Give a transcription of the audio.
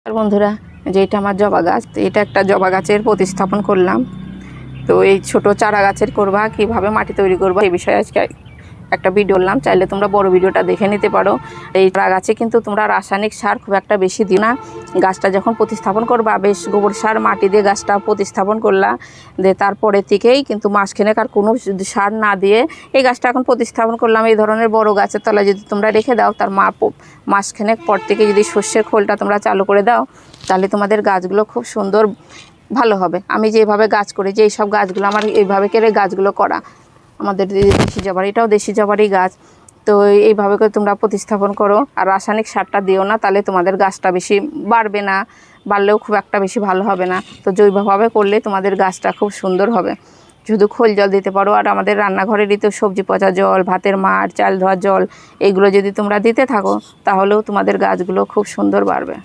আর বন্ধুরা, যে এটা আমার জবা গাছ, তো এটা একটা জবা গাছের প্রতিস্থাপন করলাম। তো এই ছোট চারা গাছের করবা, কিভাবে মাটি তৈরি করবা, এই বিষয়ে আজকে একটা ভিডিও করলাম। চাইলে তোমরা বড় ভিডিওটা দেখে নিতে পারো। এই চারা গাছে কিন্তু তোমরা রাসায়নিক সার খুব একটা বেশি দিও না। গাছটা যখন প্রতিস্থাপন করবা, বেশ গোবর সার মাটি দিয়ে গাছটা প্রতিস্থাপন করলা, দিয়ে তারপরে থেকেই কিন্তু মাসখানেক আর কোনো সার না দিয়ে এই গাছটা এখন প্রতিস্থাপন করলাম। এই ধরনের বড় গাছের তলায় যদি তোমরা রেখে দাও, তার মাসখানেক পর থেকে যদি সর্ষের খোলটা তোমরা চালু করে দাও, তাহলে তোমাদের গাছগুলো খুব সুন্দর ভালো হবে। আমি যেভাবে গাছ করি, যে এইসব গাছগুলো আমার এইভাবে করে গাছগুলো করা, আমাদের দেশি জবার, এটাও দেশি জবারই গাছ। তো এইভাবে করে তোমরা প্রতিস্থাপন করো, আর রাসায়নিক সারটা দিও না, তাহলে তোমাদের গাছটা বেশি বাড়বে না, বাড়লেও খুব একটা বেশি ভালো হবে না। তো জৈবভাবে করলে তোমাদের গাছটা খুব সুন্দর হবে। শুধু খোল জল দিতে পারো, আর আমাদের রান্নাঘরেরই তো সবজি পচা জল, ভাতের মাড়, চাল ধোয়ার জল, এইগুলো যদি তোমরা দিতে থাকো, তাহলেও তোমাদের গাছগুলো খুব সুন্দর বাড়বে।